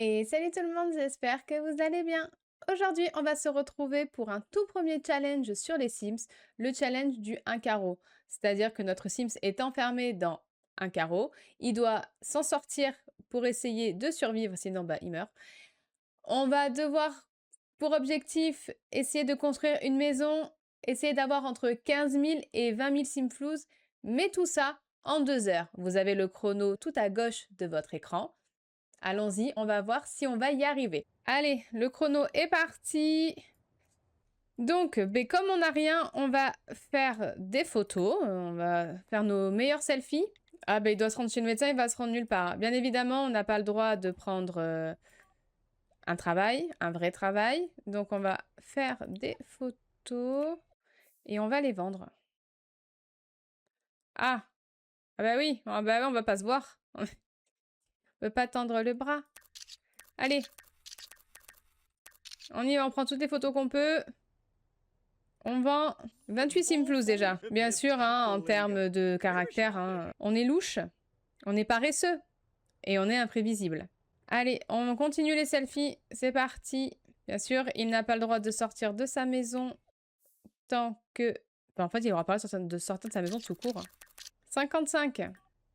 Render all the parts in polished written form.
Et salut tout le monde, j'espère que vous allez bien. Aujourd'hui, on va se retrouver pour un tout premier challenge sur les Sims, le challenge du 1 carreau. C'est-à-dire que notre Sims est enfermé dans un carreau, il doit s'en sortir pour essayer de survivre, sinon il meurt. On va devoir, pour objectif, essayer de construire une maison, essayer d'avoir entre 15 000 et 20 000 Simflouz, mais tout ça en 2 heures. Vous avez le chrono tout à gauche de votre écran. Allons-y, on va voir si on va y arriver. Allez, le chrono est parti. Donc, comme on n'a rien, on va faire des photos. On va faire nos meilleurs selfies. Ah, il doit se rendre chez le médecin, il va se rendre nulle part. Bien évidemment, on n'a pas le droit de prendre un travail, un vrai travail. Donc, on va faire des photos et on va les vendre. Ah, oui, on va pas se voir. On peut pas tendre le bras. Allez, on y va, on prend toutes les photos qu'on peut. On vend 28 Simflouz déjà. Bien sûr, hein, en termes de caractère, hein, on est louche, on est paresseux et on est imprévisible. Allez, on continue les selfies. C'est parti. Bien sûr, il n'a pas le droit de sortir de sa maison tant que... en fait, il n'aura pas le droit de sortir de sa maison tout court. 55.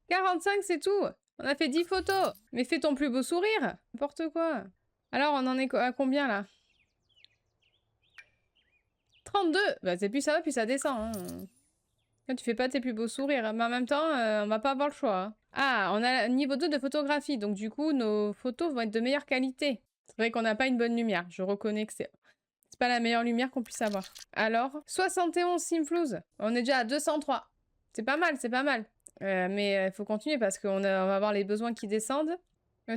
45, c'est tout. On a fait 10 photos. Mais fais ton plus beau sourire. N'importe quoi. Alors, on en est à combien, là? 32. C'est plus ça va, plus ça descend. Hein. Là, tu fais pas tes plus beaux sourires. Mais en même temps, on va pas avoir le choix. Hein. Ah, on a niveau 2 de photographie. Donc, du coup, nos photos vont être de meilleure qualité. C'est vrai qu'on n'a pas une bonne lumière. Je reconnais que c'est pas la meilleure lumière qu'on puisse avoir. Alors, 71 Simflouz. On est déjà à 203. C'est pas mal, c'est pas mal. Mais il faut continuer parce qu'on va avoir les besoins qui descendent.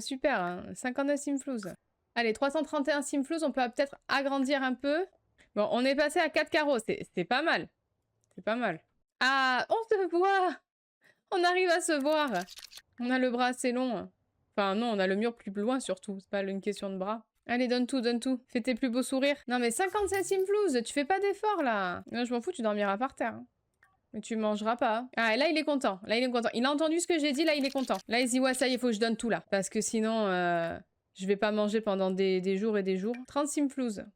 Super, hein, 59 Simflouz. Allez, 331 Simflouz, on peut peut-être agrandir un peu. Bon, on est passé à 4 carreaux, c'est pas mal. C'est pas mal. Ah, on se voit! On arrive à se voir. On a le bras assez long. Enfin, non, on a le mur plus loin surtout. C'est pas une question de bras. Allez, donne tout, donne tout. Fais tes plus beaux sourires. Non, mais 57 Simflouz, tu fais pas d'effort, là. Non, je m'en fous, tu dormiras par terre. Hein. Mais tu mangeras pas. Ah, et là, il est content. Là, il est content. Il a entendu ce que j'ai dit, là, il est content. Là, il se dit, ouais, ça y est, faut que je donne tout, là. Parce que sinon, je vais pas manger pendant des jours et des jours. 30 Simflouz.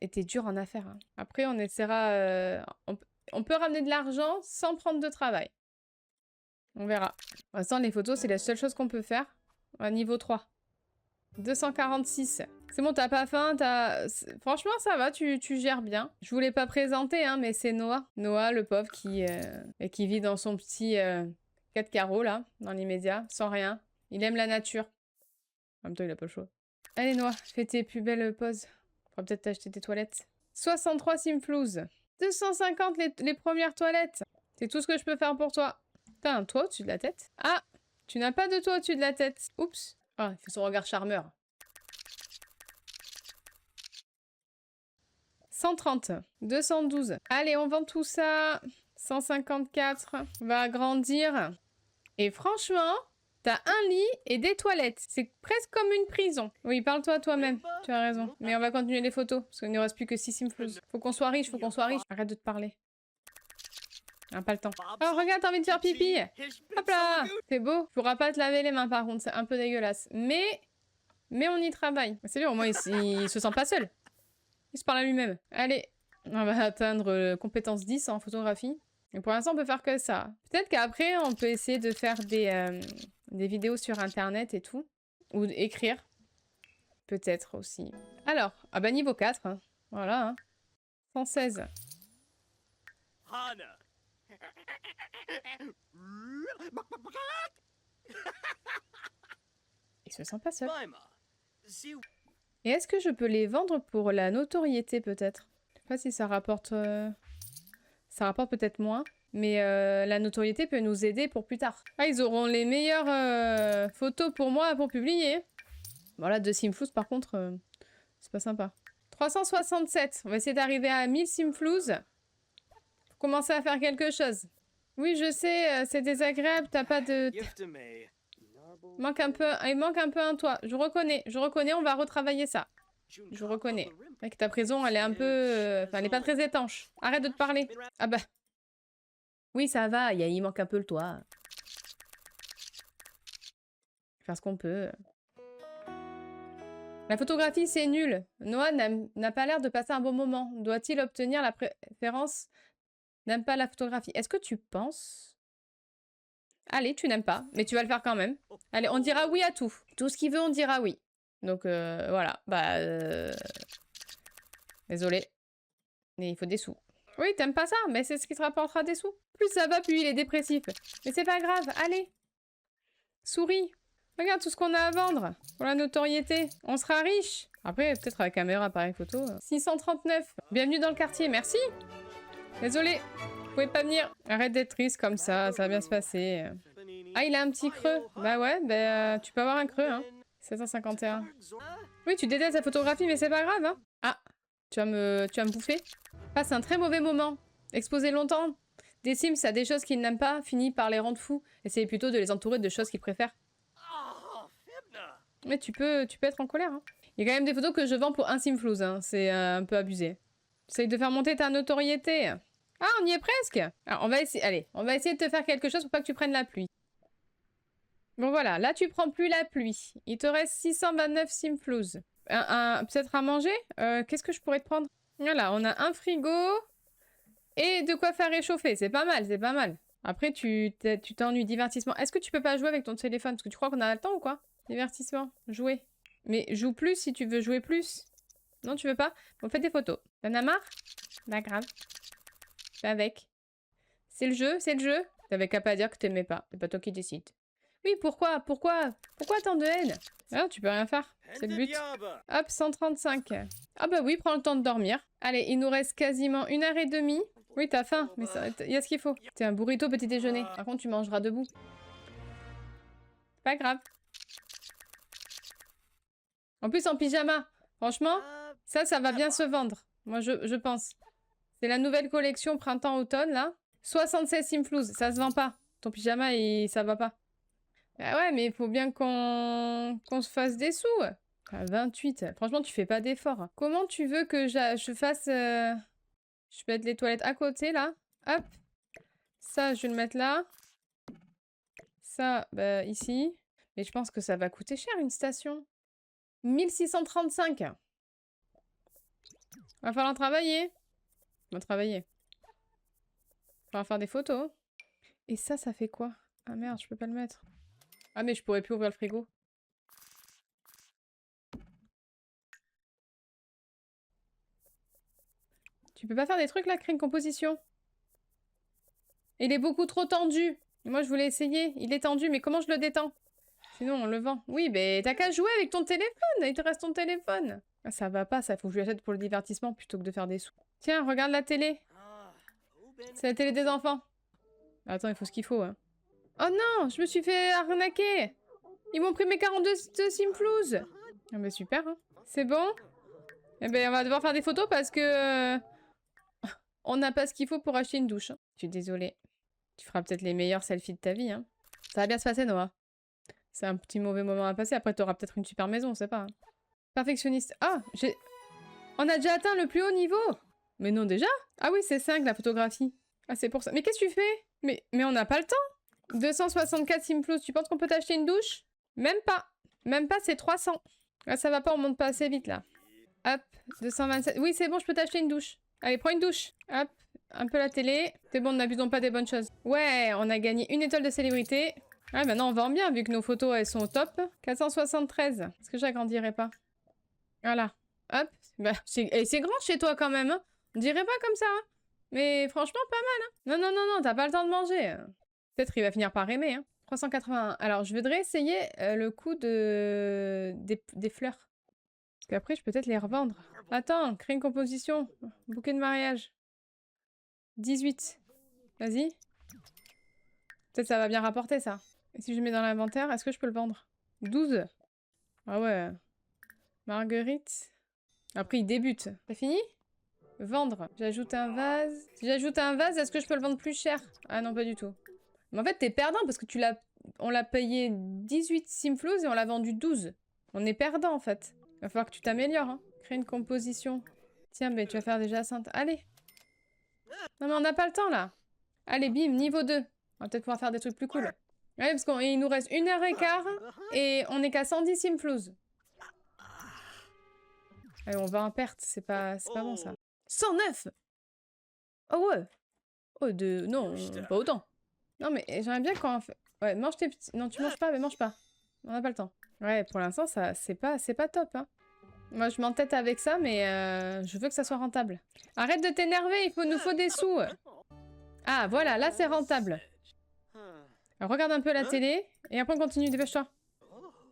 Et t'es dur en affaires. Hein. Après, on essaiera... on peut ramener de l'argent sans prendre de travail. On verra. Pour l'instant, les photos, c'est la seule chose qu'on peut faire. À niveau 3. 246. C'est bon, t'as pas faim, franchement, ça va, tu gères bien. Je voulais pas présenter, hein, mais c'est Noah. Noah, le pauvre, qui vit dans son petit 4 carreaux, là, dans l'immédiat, sans rien. Il aime la nature. En même temps, il a pas le choix. Allez, Noah, fais tes plus belles poses. Faudra peut-être t'acheter tes toilettes. 63 Simflouz. 250 les premières toilettes. C'est tout ce que je peux faire pour toi. T'as un toit au-dessus de la tête? Ah, tu n'as pas de toit au-dessus de la tête. Oups. Ah, il fait son regard charmeur. 130. 212. Allez, on vend tout ça. 154. On va agrandir. Et franchement, t'as un lit et des toilettes. C'est presque comme une prison. Oui, parle-toi toi-même. Tu as raison. Mais on va continuer les photos. Parce qu'il ne reste plus que 6 Simflouz. Faut qu'on soit riche, faut qu'on soit riche. Arrête de te parler. Ah, pas le temps. Oh, regarde, t'as envie de faire pipi. Hop là. C'est beau. Tu pourras pas te laver les mains, par contre. C'est un peu dégueulasse. Mais on y travaille. C'est bien, au moins, il se sent pas seul. Il se parle à lui-même. Allez, on va atteindre compétence 10 en photographie. Et pour l'instant, on peut faire que ça. Peut-être qu'après, on peut essayer de faire des vidéos sur Internet et tout. Ou écrire. Peut-être aussi. Alors, niveau 4. Hein. Voilà. Hein. 116. Il se sent pas seul. Et est-ce que je peux les vendre pour la notoriété, peut-être? Je sais pas si ça rapporte... Ça rapporte peut-être moins. Mais la notoriété peut nous aider pour plus tard. Ah, ils auront les meilleures photos pour moi pour publier. Voilà, 2 Simflouz, par contre, c'est pas sympa. 367. On va essayer d'arriver à 1000 Simflouz. Faut commencer à faire quelque chose. Oui, je sais, c'est désagréable, t'as pas de... Manque un peu, il manque un peu un toit. Je reconnais, on va retravailler ça. Je reconnais. Avec ta prison, elle est un peu... Enfin, elle est pas très étanche. Arrête de te parler. Ah bah... Oui, ça va, il manque un peu le toit. Faire ce qu'on peut. La photographie, c'est nul. Noah n'a pas l'air de passer un bon moment. Doit-il obtenir la préférence? N'aime pas la photographie. Est-ce que tu penses? Allez, tu n'aimes pas, mais tu vas le faire quand même. Allez, on dira oui à tout. Tout ce qu'il veut, on dira oui. Donc, voilà. Bah, désolé. Mais il faut des sous. Oui, t'aimes pas ça? Mais c'est ce qui te rapportera des sous. Plus ça va, plus il est dépressif. Mais c'est pas grave, allez. Souris. Regarde tout ce qu'on a à vendre. Pour la notoriété. On sera riche. Après, peut-être avec caméra, appareil photo. 639. Bienvenue dans le quartier, merci. Désolé. Vous pouvez pas venir. Arrête d'être triste comme ça va bien se passer. Ah, il a un petit creux. Bah ouais, bah, tu peux avoir un creux, hein. 751. Oui, tu détestes la photographie, mais c'est pas grave, hein. Ah, tu vas me bouffer. Passe un très mauvais moment. Exposé longtemps. Des Sims à des choses qu'ils n'aiment pas, finit par les rendre fous. Essayez plutôt de les entourer de choses qu'ils préfèrent. Mais tu peux être en colère, hein. Il y a quand même des photos que je vends pour un Simflouz, hein. C'est un peu abusé. Essaye de faire monter ta notoriété. Ah, on y est presque. Alors, on va essayer... Allez, on va essayer de te faire quelque chose pour pas que tu prennes la pluie. Bon, voilà. Là, tu prends plus la pluie. Il te reste 629 Simflouz. Peut-être à manger? Qu'est-ce que je pourrais te prendre? Voilà, on a un frigo et de quoi faire réchauffer. C'est pas mal, c'est pas mal. Après, tu t'ennuies. Divertissement. Est-ce que tu peux pas jouer avec ton téléphone? Parce que tu crois qu'on a le temps ou quoi? Divertissement. Jouer. Mais joue plus si tu veux jouer plus. Non, tu veux pas? Bon, fais des photos. T'en as marre? Pas grave. Fais avec. C'est le jeu, c'est le jeu. T'avais qu'à pas dire que t'aimais pas. C'est pas toi qui décides. Oui, pourquoi tant de haine? Ah, tu peux rien faire. C'est le but. Hop, 135. Ah bah oui, prends le temps de dormir. Allez, il nous reste quasiment 1h30. Oui, t'as faim, mais il y a ce qu'il faut. C'est un burrito petit déjeuner. Par contre, tu mangeras debout. Pas grave. En plus, en pyjama. Franchement, ça va bien se vendre. Moi, je pense. C'est la nouvelle collection printemps-automne, là. 76 Simflouz, ça se vend pas. Ton pyjama, ça va pas. Bah ouais, mais il faut bien qu'on se fasse des sous. Ah, 28. Franchement, tu fais pas d'efforts. Comment tu veux que je fasse... Je vais mettre les toilettes à côté, là. Hop. Ça, je vais le mettre là. Ça, bah, ici. Mais je pense que ça va coûter cher, une station. 1635. Va falloir travailler. On va travailler. Va falloir faire des photos. Et ça fait quoi? Ah merde, je peux pas le mettre. Ah mais je pourrais plus ouvrir le frigo. Tu peux pas faire des trucs là, créer une composition? Il est beaucoup trop tendu. Moi je voulais essayer. Il est tendu, mais comment je le détends? Sinon on le vend. Oui, mais t'as qu'à jouer avec ton téléphone. Il te reste ton téléphone. Ah, ça va pas, ça. Faut que je lui achète pour le divertissement plutôt que de faire des sous. Tiens, regarde la télé. C'est la télé des enfants. Attends, il faut ce qu'il faut, hein. Oh non, je me suis fait arnaquer. Ils m'ont pris mes 42 Simflouz. Ah bah super, hein. C'est bon? Eh ben on va devoir faire des photos parce que... on n'a pas ce qu'il faut pour acheter une douche. Hein. Je suis désolée. Tu feras peut-être les meilleurs selfies de ta vie, hein. Ça va bien se passer, Noah. C'est un petit mauvais moment à passer. Après, t'auras peut-être une super maison, on sait pas. Hein. Perfectionniste. Ah, on a déjà atteint le plus haut niveau. Mais non, déjà? Ah oui, c'est 5, la photographie. Ah, c'est pour ça. Mais qu'est-ce que tu fais? Mais on n'a pas le temps. 264 Simflouz. Tu penses qu'on peut t'acheter une douche? Même pas. Même pas, c'est 300. Ah, ça va pas, on monte pas assez vite, là. Hop, 227. Oui, c'est bon, je peux t'acheter une douche. Allez, prends une douche. Hop, un peu la télé. C'est bon, n'abusons pas des bonnes choses. Ouais, on a gagné une étoile de célébrité. Ah, maintenant on vend bien, vu que nos photos, elles sont au top. 473. Est-ce que j'agrandirai pas? Voilà. Hop. Bah, c'est grand chez toi, quand même, hein. On dirait pas comme ça, hein. Mais franchement, pas mal, hein. Non, non, non, non, t'as pas le temps de manger. Peut-être il va finir par aimer, hein. 381. Alors, je voudrais essayer le coup des fleurs. Parce qu'après, je peux peut-être les revendre. Attends, crée une composition. Bouquet de mariage. 18. Vas-y. Peut-être ça va bien rapporter, ça. Et si je mets dans l'inventaire, est-ce que je peux le vendre? 12. Ah ouais. Marguerite. Après, il débute. T'as fini? Vendre. J'ajoute un vase. Si j'ajoute un vase, est-ce que je peux le vendre plus cher? Ah non, pas du tout. Mais en fait, t'es perdant parce que on l'a payé 18 Simflouz et on l'a vendu 12. On est perdant, en fait. Il va falloir que tu t'améliores, hein. Crée une composition. Tiens, mais tu vas faire déjà Sainte. Allez. Non, mais on n'a pas le temps, là. Allez, bim, niveau 2. On va peut-être pouvoir faire des trucs plus cool. Ouais, parce qu'il nous reste 1h15 et on est qu'à 110 Simflouz. Allez, on va en perte, c'est pas bon ça. 109! Oh ouais! Oh, non, pas autant. Non, mais j'aimerais bien quand on fait... Ouais, mange tes petits... Non, tu manges pas, mais mange pas. On n'a pas le temps. Ouais, pour l'instant, ça, c'est pas top, hein. Moi, je m'entête avec ça, mais je veux que ça soit rentable. Arrête de t'énerver, nous faut des sous. Ah, voilà, là, c'est rentable. Alors, regarde un peu la télé, et après, on continue, dépêche-toi.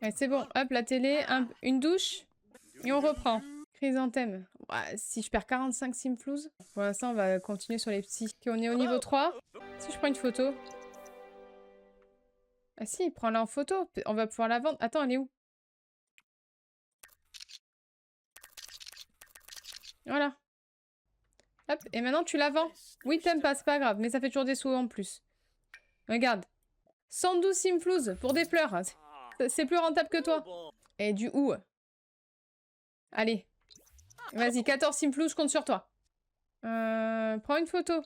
Ouais, c'est bon, hop, la télé, une douche, et on reprend. Chrysanthème. Ouais, si je perds 45 simflouz, pour l'instant, on va continuer sur les petits. Ok, on est au niveau 3. Si je prends une photo... Ah si, prends-la en photo. On va pouvoir la vendre. Attends, elle est où? Voilà. Hop, et maintenant tu la vends. Oui, t'aimes pas, c'est pas grave, mais ça fait toujours des sous en plus. Regarde. 112 simflouz pour des fleurs. C'est plus rentable que toi. Et du ou. Allez. Vas-y, 14 simflouz, je compte sur toi. Prends une photo.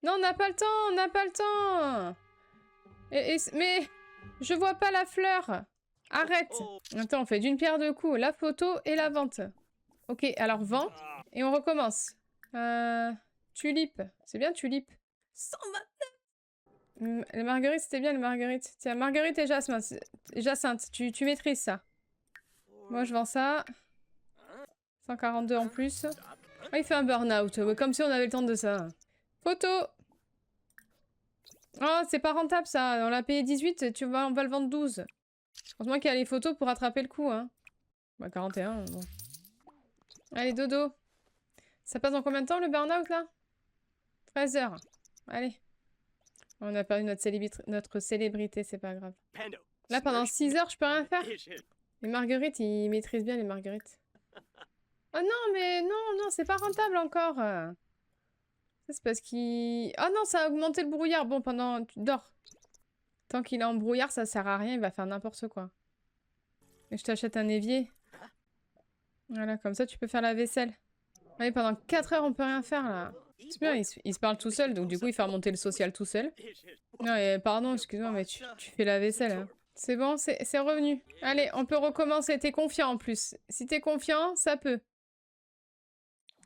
Non, on n'a pas le temps, on n'a pas le temps. Mais je vois pas la fleur. Arrête. Attends, on fait d'une pierre deux coups. La photo et la vente. Ok, alors vends. Et on recommence. Tulipe. C'est bien, tulipe. 129. Les marguerites, c'était bien, les marguerites. Tiens, marguerite et jasmin. Jacinthe, tu maîtrises ça. Moi, je vends ça. 142 en plus. Ah, il fait un burn-out. Comme si on avait le temps de ça. Photo. Oh, c'est pas rentable, ça. On l'a payé 18, on va le vendre 12. Heureusement qu'il y a les photos pour rattraper le coup, hein. Bah, 41, bon. Allez, dodo. Ça passe dans combien de temps, le burn-out, là? 13 heures. Allez. On a perdu notre célébrité, c'est pas grave. Là, pendant 6 heures, je peux rien faire. Les marguerites, ils maîtrisent bien les marguerites. Oh non, mais non, c'est pas rentable encore. Ça, c'est parce qu'il... Oh non, ça a augmenté le brouillard. Bon, tu dors. Tant qu'il est en brouillard, ça sert à rien, il va faire n'importe quoi. Et je t'achète un évier. Voilà, comme ça, tu peux faire la vaisselle. Ouais, pendant 4 heures, on peut rien faire, là. C'est bien, il se parle tout seul, donc du coup, il fait remonter le social tout seul. Non, et pardon, excuse-moi, mais tu fais la vaisselle, hein. C'est bon, c'est revenu. Allez, on peut recommencer. T'es confiant, en plus. Si t'es confiant, ça peut.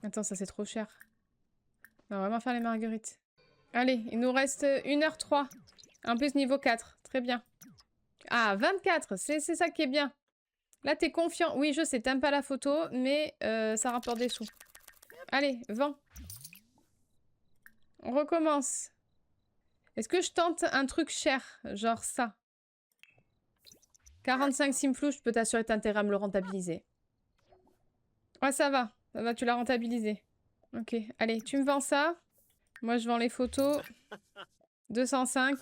Attends, ça, c'est trop cher. On va vraiment faire les marguerites. Allez, il nous reste 1h03. En plus, niveau 4. Très bien. Ah, 24. C'est ça qui est bien. Là, t'es confiant. Oui, je sais, t'aimes pas la photo, mais ça rapporte des sous. Allez, vends. On recommence. Est-ce que je tente un truc cher? Genre ça. 45 simflouz, je peux t'assurer que t'as intérêt à me le rentabiliser. Ouais, ça va. Ça va, tu l'as rentabilisé. Ok, allez, tu me vends ça. Moi, je vends les photos. 205.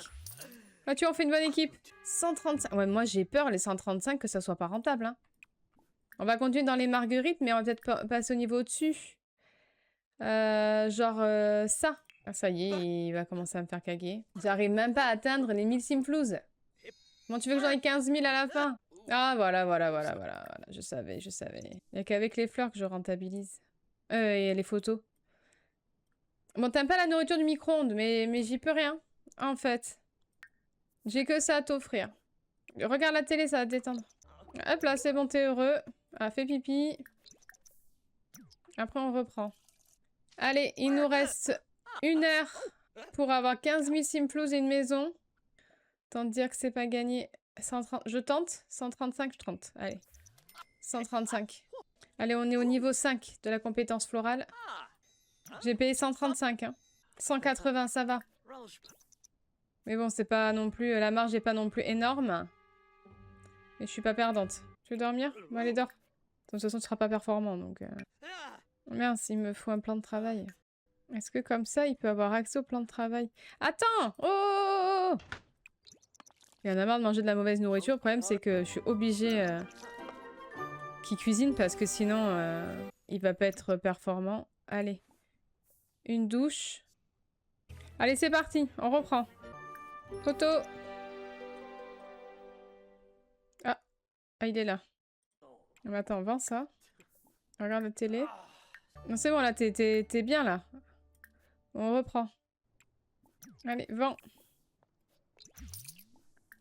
Ah, tu en fais une bonne équipe. 135. Ouais, moi, j'ai peur, les 135, que ça soit pas rentable, hein. On va continuer dans les marguerites, mais on va peut-être passer au niveau au-dessus. Genre ça. Ah, ça y est, il va commencer à me faire caguer. J'arrive même pas à atteindre les 1000 simflouz. Comment tu veux que j'en ai 15 000 à la fin? Ah, voilà. Je savais. Il n'y a qu'avec les fleurs que je rentabilise. Et les photos. Bon, t'aimes pas la nourriture du micro-ondes, mais j'y peux rien, en fait. J'ai que ça à t'offrir. Regarde la télé, ça va te détendre. Hop là, c'est bon, t'es heureux. Ah, fais pipi. Après, on reprend. Allez, il nous reste 1 heure pour avoir 15 000 simflouz et une maison. Tant de dire que c'est pas gagné. 130... Je tente 135, je tente. Allez. 135. Allez, on est au niveau 5 de la compétence florale. J'ai payé 135, hein. 180, ça va. Mais bon, c'est pas non plus... La marge est pas non plus énorme. Mais je suis pas perdante. Tu veux dormir? Bon, allez, dors. De toute façon, tu seras pas performant, donc... Merde, il me faut un plan de travail. Est-ce que comme ça, il peut avoir accès au plan de travail? Attends! Oh! Il y en a marre de manger de la mauvaise nourriture. Le problème, c'est que je suis obligée qu'il cuisine parce que sinon, il va pas être performant. Allez. Une douche. Allez, c'est parti. On reprend. Photo. Ah. Ah, il est là. Mais attends, vends ça. Regarde la télé. Non, c'est bon, là, t'es bien, là. On reprend. Allez, vends.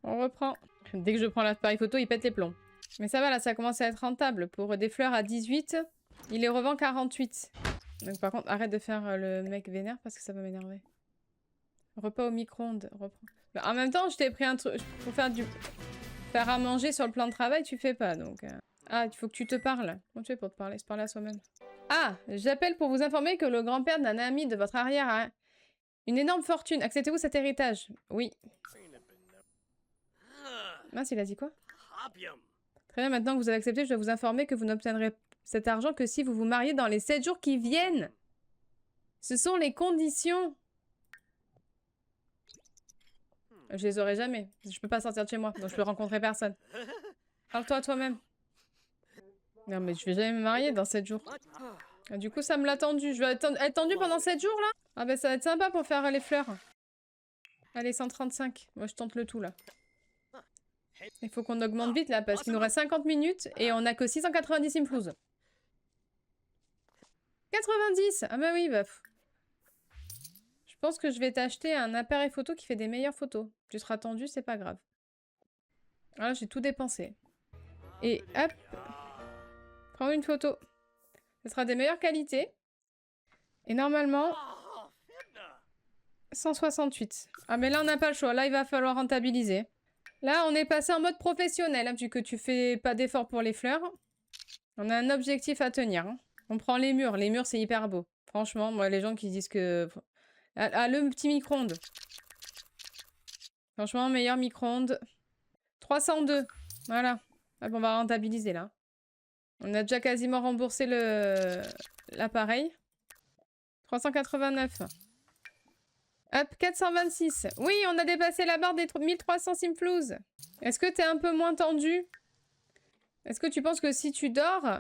On reprend. Dès que je prends l'appareil photo, il pète les plombs. Mais ça va, là, ça commence à être rentable. Pour des fleurs à 18, il les revend 48. Donc par contre, arrête de faire le mec vénère parce que ça va m'énerver. Repas au micro-ondes. En même temps, je t'ai pris un truc pour faire à manger sur le plan de travail, tu fais pas, donc... Ah, il faut que tu te parles. Comment tu fais pour te parler? Se parler à soi-même. Ah, j'appelle pour vous informer que le grand-père d'un ami de votre arrière a une énorme fortune. Acceptez-vous cet héritage? Oui. Mince, il a dit quoi? Très bien, maintenant que vous avez accepté, je dois vous informer que vous n'obtiendrez cet argent que si vous vous mariez dans les 7 jours qui viennent. Ce sont les conditions. Je les aurai jamais. Je peux pas sortir de chez moi, donc je peux rencontrer personne. Parle-toi à toi-même. Non, mais je vais jamais me marier dans 7 jours. Ah, du coup, ça me l'a tendu. Je vais être tendue pendant 7 jours, là? Ah bah, ça va être sympa pour faire les fleurs. Allez, 135. Moi, je tente le tout, là. Il faut qu'on augmente vite, là, parce qu'il nous reste 50 minutes et on a que 690 simflouz. 90! Ah bah oui, bah... Je pense que je vais t'acheter un appareil photo qui fait des meilleures photos. Tu seras tendu, c'est pas grave. Voilà, j'ai tout dépensé. Et hop, prends une photo. Ce sera des meilleures qualités. Et normalement... 168. Ah mais là, on n'a pas le choix. Là, il va falloir rentabiliser. Là, on est passé en mode professionnel, hein, vu que tu fais pas d'effort pour les fleurs. On a un objectif à tenir. Hein. On prend les murs. Les murs, c'est hyper beau. Franchement, moi, les gens qui disent que... Ah, le petit micro-ondes. Franchement, meilleur micro-ondes. 302. Voilà. Hop, on va rentabiliser, là. On a déjà quasiment remboursé l'appareil. 389. Hop, 426. Oui, on a dépassé la barre des 1300 simflouz. Est-ce que t'es un peu moins tendu? Est-ce que tu penses que si tu dors...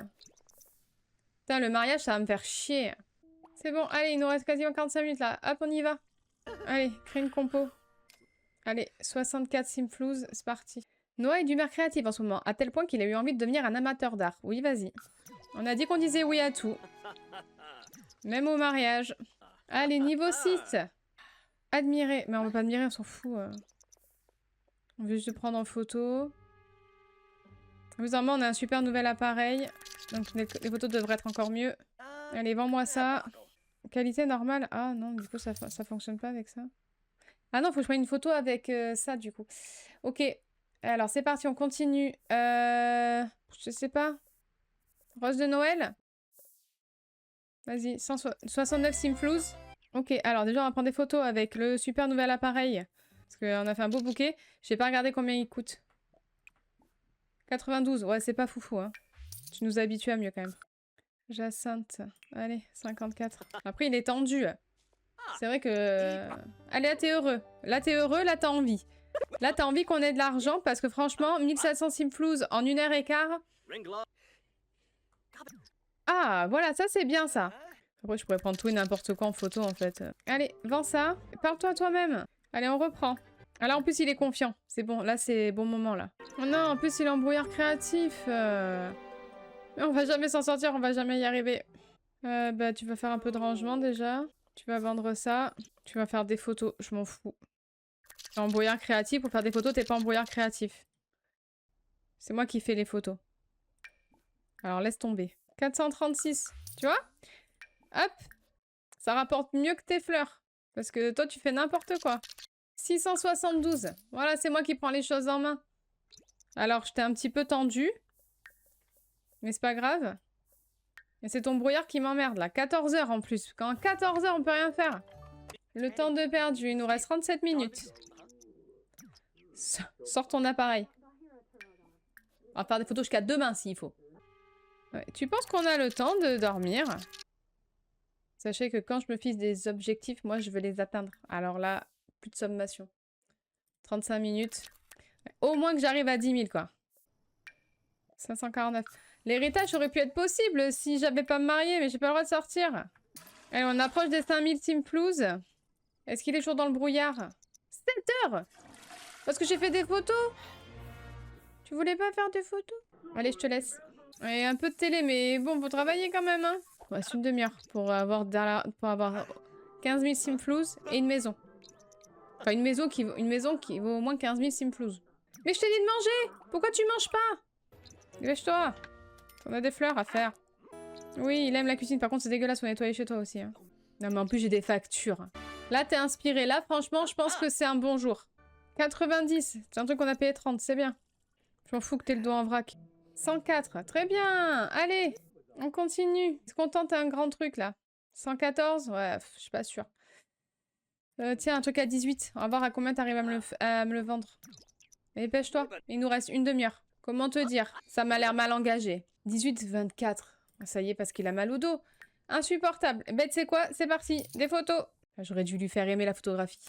Putain, le mariage, ça va me faire chier. C'est bon, allez, il nous reste quasiment 45 minutes, là. Hop, on y va. Allez, crée une compo. Allez, 64 simflouz, c'est parti. Noah est d'humeur créative en ce moment, à tel point qu'il a eu envie de devenir un amateur d'art. Oui, vas-y. On a dit qu'on disait oui à tout. Même au mariage. Allez, niveau 6. Admirer. Mais on va pas admirer, on s'en fout. On veut juste prendre en photo. Bizarrement, on a un super nouvel appareil. Donc les photos devraient être encore mieux. Allez, vends-moi ça. Qualité normale. Ah non, du coup, ça fonctionne pas avec ça. Ah non, faut que je prenne une photo avec ça, du coup. Ok. Alors, c'est parti, on continue. Je sais pas. Rose de Noël. Vas-y, 169 simflouz. Ok, alors déjà, on va prendre des photos avec le super nouvel appareil. Parce qu'on a fait un beau bouquet. J'ai pas regardé combien il coûte. 92. Ouais, c'est pas foufou, hein. Tu nous habitues à mieux, quand même. Jacinthe. Allez, 54. Après, il est tendu. C'est vrai que... Allez, là, t'es heureux. Là, t'es heureux, là, t'as envie. Là, t'as envie qu'on ait de l'argent parce que franchement, 1700 simflouz en 1h15. Ah, voilà, ça, c'est bien, ça. Après, je pourrais prendre tout et n'importe quoi en photo, en fait. Allez, vends ça. Parle-toi toi-même. Allez, on reprend. Ah, là, en plus, il est confiant. C'est bon, là, c'est bon moment, là. Oh non, en plus, il est embrouillard créatif. On va jamais s'en sortir, on va jamais y arriver. Bah, tu vas faire un peu de rangement, déjà. Tu vas vendre ça. Tu vas faire des photos, je m'en fous. T'es embrouillard créatif, pour faire des photos, t'es pas embrouillard créatif. C'est moi qui fais les photos. Alors, laisse tomber. 436, tu vois? Hop. Ça rapporte mieux que tes fleurs. Parce que toi, tu fais n'importe quoi. 672. Voilà, c'est moi qui prends les choses en main. Alors, je t'ai un petit peu tendu. Mais c'est pas grave. Et c'est ton brouillard qui m'emmerde, là. 14 heures en plus. Quand 14 heures, on peut rien faire. Le temps de perdu. Il nous reste 37 minutes. Sors ton appareil. On va faire des photos jusqu'à demain, s'il faut. Ouais. Tu penses qu'on a le temps de dormir? Sachez que quand je me fixe des objectifs, moi, je veux les atteindre. Alors là, plus de sommation. 35 minutes. Au moins que j'arrive à 10 000, quoi. 549. L'héritage aurait pu être possible si j'avais pas me marié, mais j'ai pas le droit de sortir. Allez, on approche des 5000 simflouz. Est-ce qu'il est toujours dans le brouillard? 7 heures! Parce que j'ai fait des photos. Tu voulais pas faire des photos? Allez, je te laisse. Et un peu de télé, mais bon, faut travailler quand même, hein. Ouais, c'est une demi-heure pour avoir 15 000 simflouz et une maison. Enfin, une maison qui vaut au moins 15 000 simflouz. Mais je t'ai dit de manger! Pourquoi tu manges pas? Dépêche-toi. On a des fleurs à faire. Oui, il aime la cuisine. Par contre, c'est dégueulasse, faut nettoyer chez toi aussi. Hein. Non, mais en plus, j'ai des factures. Là, t'es inspiré. Là, franchement, je pense que c'est un bon jour. 90. C'est un truc qu'on a payé 30. C'est bien. Je m'en fous que t'aies le dos en vrac. 104. Très bien. Allez, on continue. Est-ce qu'on tente un grand truc, là? 114. Ouais, je suis pas sûre. Tiens, un truc à 18. On va voir à combien t'arrives à me le vendre. Dépêche-toi. Il nous reste une demi-heure. Comment te dire? Ça m'a l'air mal engagé. 18, 24. Ça y est, parce qu'il a mal au dos. Insupportable. Ben, tu sais quoi? C'est parti. Des photos. J'aurais dû lui faire aimer la photographie.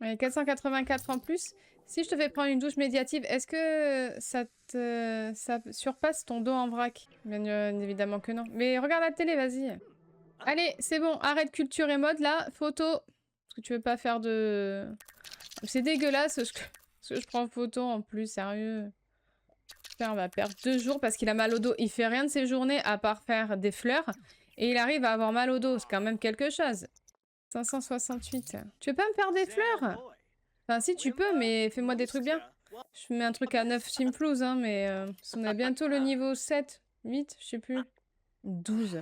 Allez, 484 en plus. Si je te fais prendre une douche médiative, est-ce que ça surpasse ton dos en vrac? Bien évidemment que non. Mais regarde la télé, vas-y. Allez, c'est bon. Arrête culture et mode, là. Photo. Parce que tu veux pas faire de... C'est dégueulasse ce que je prends photo en plus, sérieux. On va perdre 2 jours parce qu'il a mal au dos. Il fait rien de ses journées à part faire des fleurs. Et il arrive à avoir mal au dos. C'est quand même quelque chose. 568. Tu veux pas me faire des fleurs? Enfin, si tu peux, mais fais-moi des trucs bien. Je mets un truc à 9 simflouz, hein, mais on a bientôt le niveau 7, 8, je sais plus. 12.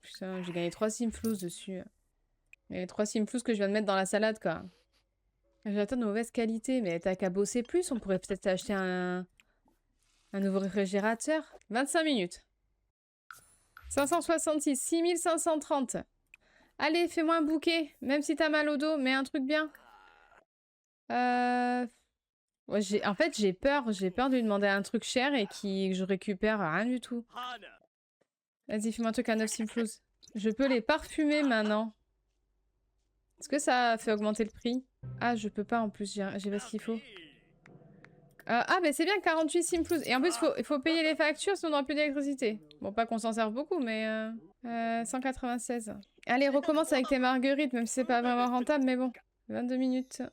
Putain, j'ai gagné 3 simflouz dessus. Il y a les 3 simflouz que je viens de mettre dans la salade, quoi. J'attends de mauvaise qualité, mais t'as qu'à bosser plus. On pourrait peut-être acheter un nouveau réfrigérateur. 25 minutes. 566, 6530. Allez, fais-moi un bouquet. Même si t'as mal au dos, mais un truc bien. Ouais, en fait, j'ai peur. J'ai peur de lui demander un truc cher et que je récupère rien du tout. Vas-y, fais-moi un truc à 9 simflouz. Je peux les parfumer maintenant. Est-ce que ça fait augmenter le prix? Ah, je peux pas en plus. J'ai pas ce qu'il faut. Ah, mais c'est bien, 48 simflouz. Et en plus, il faut payer les factures, sinon on n'aura plus d'électricité. Bon, pas qu'on s'en serve beaucoup, mais... 196. Allez, recommence avec tes marguerites, même si c'est pas vraiment rentable, mais bon. 22 minutes.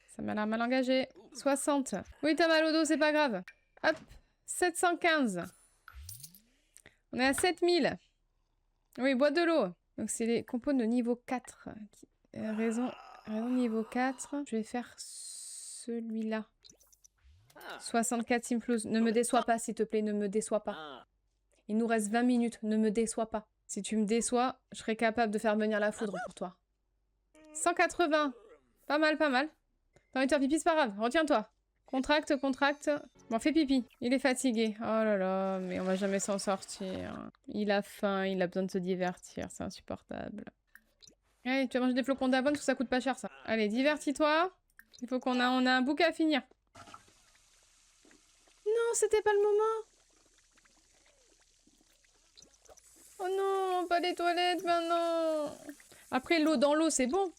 Ça m'a l'air mal engagé. 60. Oui, t'as mal au dos, c'est pas grave. Hop. 715. On est à 7000. Oui, bois de l'eau. Donc, c'est les compos de niveau 4. Raison niveau 4. Je vais faire celui-là. 64 simflouz. Ne me déçois pas, s'il te plaît, ne me déçois pas. Il nous reste 20 minutes, ne me déçois pas. Si tu me déçois, je serai capable de faire venir la foudre pour toi. 180. Pas mal, pas mal. T'as envie de faire pipi, c'est pas grave. Retiens-toi. Contracte, contracte. Bon, fais pipi. Il est fatigué. Oh là là, mais on va jamais s'en sortir. Il a faim, il a besoin de se divertir. C'est insupportable. Allez, tu vas manger des flocons d'avoine parce que ça coûte pas cher, ça. Allez, divertis-toi. Il faut on a un bouc à finir. Non, c'était pas le moment. Oh non, pas les toilettes maintenant. Après, l'eau dans l'eau, c'est bon.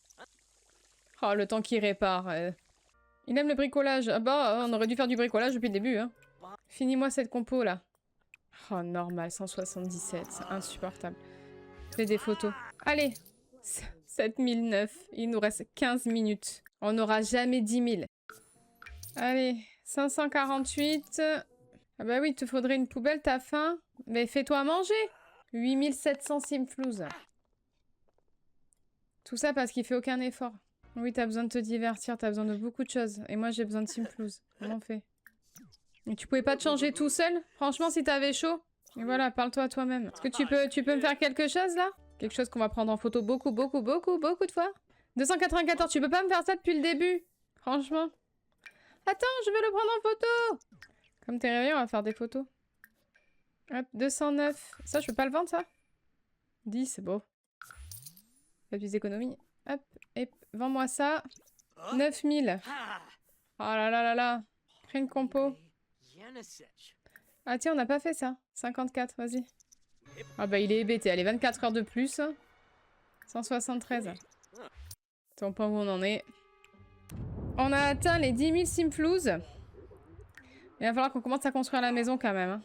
Oh, le temps qu'il répare. Il aime le bricolage. Ah bah, on aurait dû faire du bricolage depuis le début. Hein. Finis-moi cette compo, là. Oh, normal, 177. C'est insupportable. Fais des photos. Allez. 7009. Il nous reste 15 minutes. On n'aura jamais 10 000. Allez, 548. Ah bah oui, il te faudrait une poubelle, t'as faim. Mais fais-toi manger. 8700 simflouz. Tout ça parce qu'il fait aucun effort. Oui, t'as besoin de te divertir, t'as besoin de beaucoup de choses. Et moi, j'ai besoin de simflouz. Comment on fait? Et tu pouvais pas te changer tout seul? Franchement, si t'avais chaud? Et voilà, parle-toi à toi-même. Est-ce que tu peux me faire quelque chose, là? Quelque chose qu'on va prendre en photo beaucoup de fois? 294, tu peux pas me faire ça depuis le début? Franchement. Attends, je vais le prendre en photo! Comme t'es réveillé, on va faire des photos. Hop, 209. Ça, je peux pas le vendre, ça? 10, c'est beau. Pas plus d'économie. Hop, et vends-moi ça. 9000. Oh là là là là. Crée une compo. Ah tiens, on n'a pas fait ça. 54, vas-y. Ah bah il est hébété. Allez, 24 heures de plus. 173. C'est au point où on en est. On a atteint les 10 000 simflouz. Il va falloir qu'on commence à construire la maison quand même. Hein.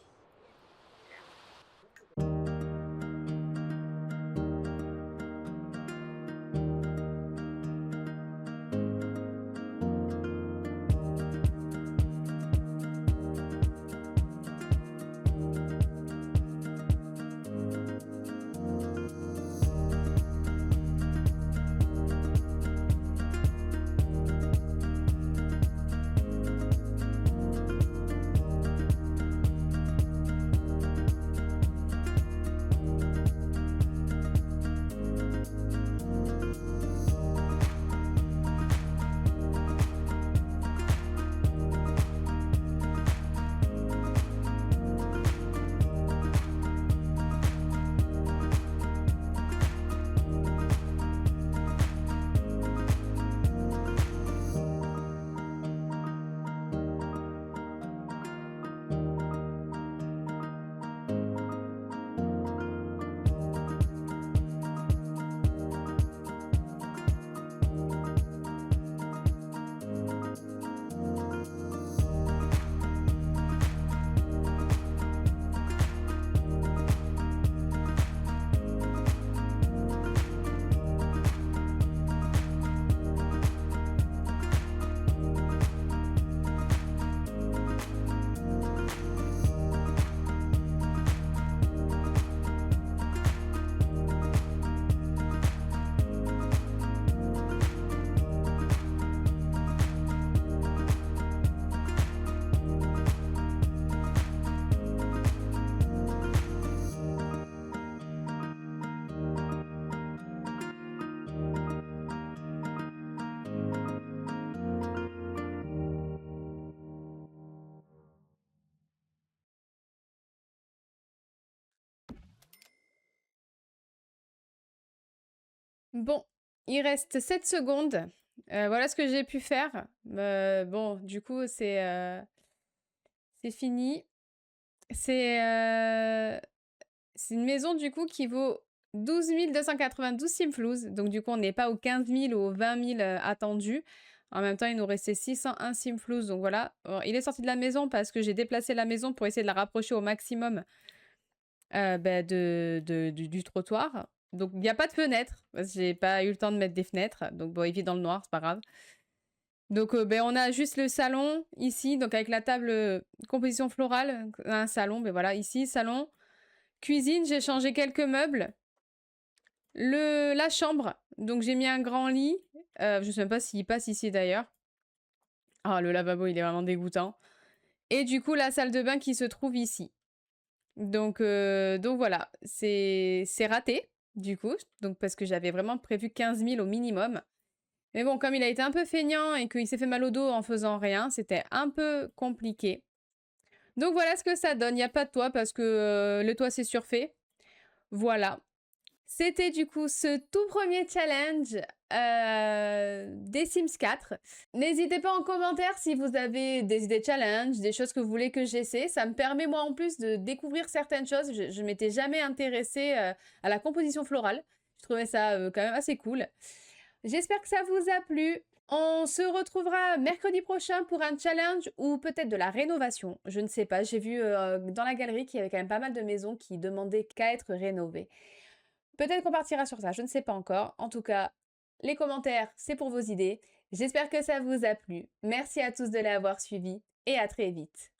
Bon, il reste 7 secondes. Voilà ce que j'ai pu faire. Bon, du coup, c'est fini. C'est une maison, du coup, qui vaut 12 292 simflouz. Donc, du coup, on n'est pas aux 15 000 ou aux 20 000 attendus. En même temps, il nous restait 601 simflouz. Donc, voilà. Bon, il est sorti de la maison parce que j'ai déplacé la maison pour essayer de la rapprocher au maximum du trottoir. Donc, il n'y a pas de fenêtre. Parce que j'ai pas eu le temps de mettre des fenêtres. Donc, bon, il vit dans le noir, c'est pas grave. Donc, on a juste le salon ici. Donc, avec la table composition florale. Un salon, voilà, ici, salon. Cuisine, j'ai changé quelques meubles. La chambre, donc j'ai mis un grand lit. Je sais même pas s'il passe ici d'ailleurs. Ah, le lavabo, il est vraiment dégoûtant. Et du coup, la salle de bain qui se trouve ici. Donc voilà, c'est raté, du coup. Donc parce que j'avais vraiment prévu 15 000 au minimum. Mais bon, comme il a été un peu feignant et qu'il s'est fait mal au dos en faisant rien, c'était un peu compliqué. Donc voilà ce que ça donne. Il n'y a pas de toit parce que le toit c'est surfait. Voilà. C'était du coup ce tout premier challenge des Sims 4. N'hésitez pas en commentaire si vous avez des idées de challenge, des choses que vous voulez que j'essaie. Ça me permet moi en plus de découvrir certaines choses. Je ne m'étais jamais intéressée à la composition florale. Je trouvais ça quand même assez cool. J'espère que ça vous a plu. On se retrouvera mercredi prochain pour un challenge ou peut-être de la rénovation. Je ne sais pas. J'ai vu dans la galerie qu'il y avait quand même pas mal de maisons qui demandaient qu'à être rénovées. Peut-être qu'on partira sur ça, je ne sais pas encore. En tout cas, les commentaires, c'est pour vos idées. J'espère que ça vous a plu. Merci à tous de l'avoir suivi et à très vite.